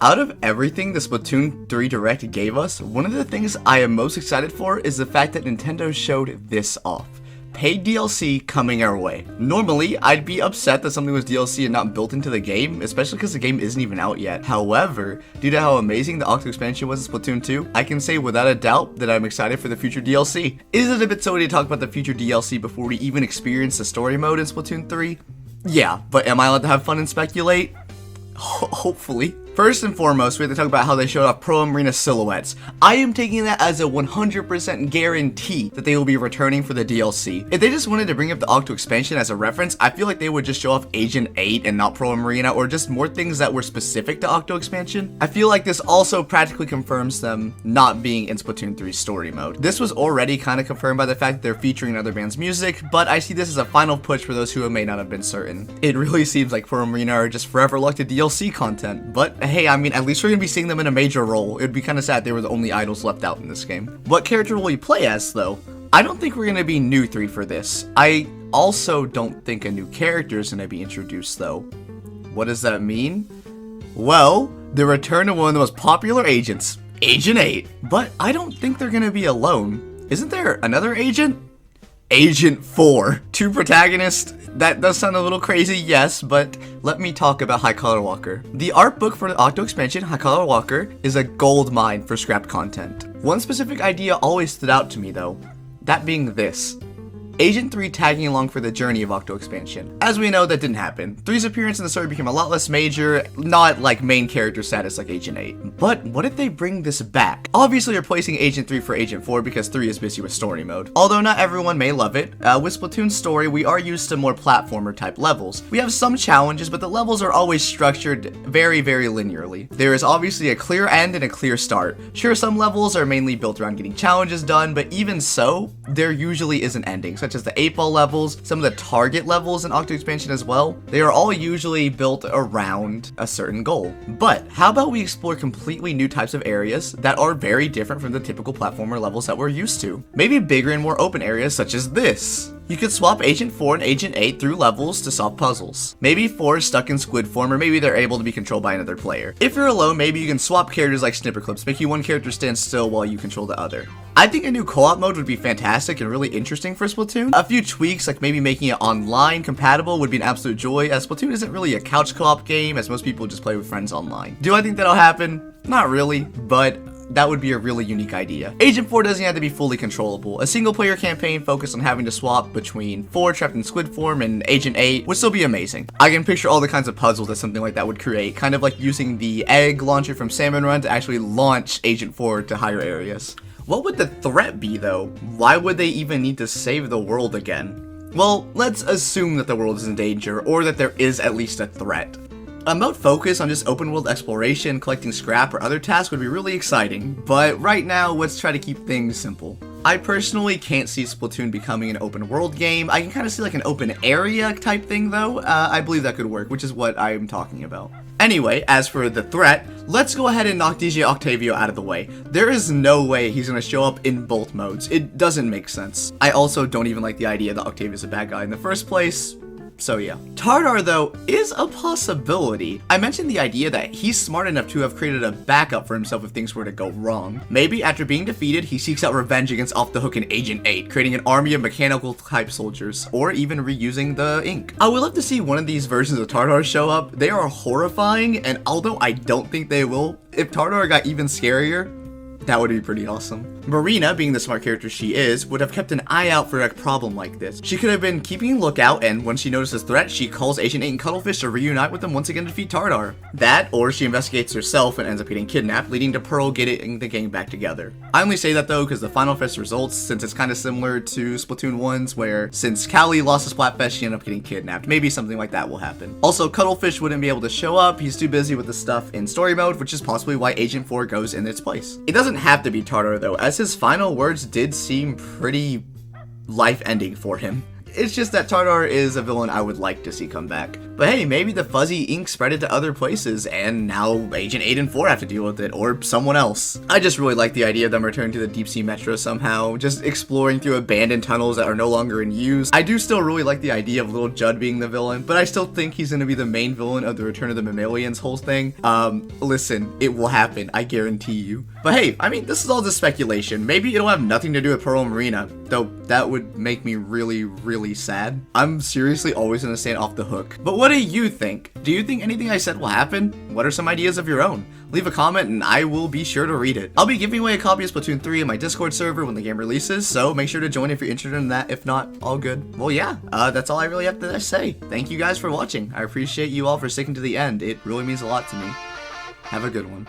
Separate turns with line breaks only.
Out of everything the Splatoon 3 Direct gave us, one of the things I am most excited for is the fact that Nintendo showed this off. Paid DLC coming our way. Normally, I'd be upset that something was DLC and not built into the game, especially because the game isn't even out yet. However, due to how amazing the Octo expansion was in Splatoon 2, I can say without a doubt that I'm excited for the future DLC. Is it a bit silly to talk about the future DLC before we even experience the story mode in Splatoon 3? Yeah, but am I allowed to have fun and speculate? Hopefully. First and foremost, we have to talk about how they showed off Pro and Marina silhouettes. I am taking that as a 100% guarantee that they will be returning for the DLC. If they just wanted to bring up the Octo expansion as a reference, I feel like they would just show off Agent 8 and not Pro and Marina, or just more things that were specific to Octo expansion. I feel like this also practically confirms them not being in Splatoon 3 story mode. This was already kind of confirmed by the fact that they're featuring another band's music, but I see this as a final push for those who may not have been certain. It really seems like Pro and Marina are just forever locked to DLC content, but hey, I mean, at least we're gonna be seeing them in a major role. It'd be kind of sad they were the only idols left out in this game. What character will we play as, though? I don't think we're gonna be new 3 for this. I also don't think a new character is gonna be introduced, though. What does that mean? Well, the return of one of the most popular agents, Agent 8. But I don't think they're gonna be alone. Isn't there another agent? Agent 4. 2 protagonists? That does sound a little crazy, yes, but let me talk about High Color Walker. The art book for the Octo expansion, High Color Walker, is a gold mine for scrapped content. One specific idea always stood out to me though, that being this. Agent 3 tagging along for the journey of Octo expansion. As we know, that didn't happen. 3's appearance in the story became a lot less major, not like main character status like Agent 8. But what if they bring this back? Obviously replacing Agent 3 for Agent 4 because 3 is busy with story mode. Although not everyone may love it, with Splatoon's story we are used to more platformer type levels. We have some challenges, but the levels are always structured very linearly. There is obviously a clear end and a clear start. Sure, some levels are mainly built around getting challenges done, but even so, there usually is an ending, such as the 8-ball levels, some of the target levels in Octo expansion as well. They are all usually built around a certain goal. But how about we explore completely new types of areas that are very different from the typical platformer levels that we're used to? Maybe bigger and more open areas such as this. You could swap Agent 4 and Agent 8 through levels to solve puzzles. Maybe 4 is stuck in squid form, or maybe they're able to be controlled by another player. If you're alone, maybe you can swap characters like snipper clips, making one character stand still while you control the other. I think a new co-op mode would be fantastic and really interesting for Splatoon. A few tweaks, like maybe making it online compatible, would be an absolute joy, as Splatoon isn't really a couch co-op game, as most people just play with friends online. Do I think that'll happen? Not really, but that would be a really unique idea. Agent 4 doesn't have to be fully controllable. A single player campaign focused on having to swap between 4 trapped in squid form and Agent 8 would still be amazing. I can picture all the kinds of puzzles that something like that would create, kind of like using the egg launcher from Salmon Run to actually launch Agent 4 to higher areas. What would the threat be though? Why would they even need to save the world again? Well, let's assume that the world is in danger, or that there is at least a threat. A mode focused on just open world exploration, collecting scrap, or other tasks would be really exciting, but right now, let's try to keep things simple. I personally can't see Splatoon becoming an open world game. I can kind of see like an open area type thing though. I believe that could work, which is what I'm talking about. Anyway, as for the threat, let's go ahead and knock DJ Octavio out of the way. There is no way he's going to show up in both modes. It doesn't make sense. I also don't even like the idea that Octavio's a bad guy in the first place. So yeah. Tardar though is a possibility. I mentioned the idea that he's smart enough to have created a backup for himself if things were to go wrong. Maybe after being defeated, he seeks out revenge against Off the Hook and Agent 8, creating an army of mechanical type soldiers, or even reusing the ink. I would love to see one of these versions of Tardar show up. They are horrifying, and although I don't think they will, if Tardar got even scarier, that would be pretty awesome. Marina, being the smart character she is, would have kept an eye out for a problem like this. She could have been keeping a lookout, and when she notices threat, she calls Agent 8 and Cuttlefish to reunite with them once again to defeat Tardar. That, or she investigates herself and ends up getting kidnapped, leading to Pearl getting the gang back together. I only say that though because the Final Fest results, since it's kind of similar to Splatoon 1's, where since Callie lost the Splatfest, she ended up getting kidnapped. Maybe something like that will happen. Also, Cuttlefish wouldn't be able to show up. He's too busy with the stuff in story mode, which is possibly why Agent 4 goes in its place. It doesn't have to be Tardar though, as his final words did seem pretty life-ending for him. It's just that Tardar is a villain I would like to see come back. But hey, maybe the fuzzy ink spread it to other places, and now Agent 8 and 4 have to deal with it, or someone else. I just really like the idea of them returning to the deep sea metro somehow, just exploring through abandoned tunnels that are no longer in use. I do still really like the idea of Little Judd being the villain, but I still think he's gonna be the main villain of the Return of the Mammalians whole thing. Listen, it will happen, I guarantee you. But hey, I mean, this is all just speculation. Maybe it'll have nothing to do with Pearl and Marina, though that would make me really, really sad. I'm seriously always gonna stand off the hook. But what do you think? Do you think anything I said will happen? What are some ideas of your own? Leave a comment and I will be sure to read it. I'll be giving away a copy of Splatoon 3 in my Discord server when the game releases, so make sure to join if you're interested in that. If not, all good. Well, yeah, that's all I really have to say. Thank you guys for watching. I appreciate you all for sticking to the end. It really means a lot to me. Have a good one.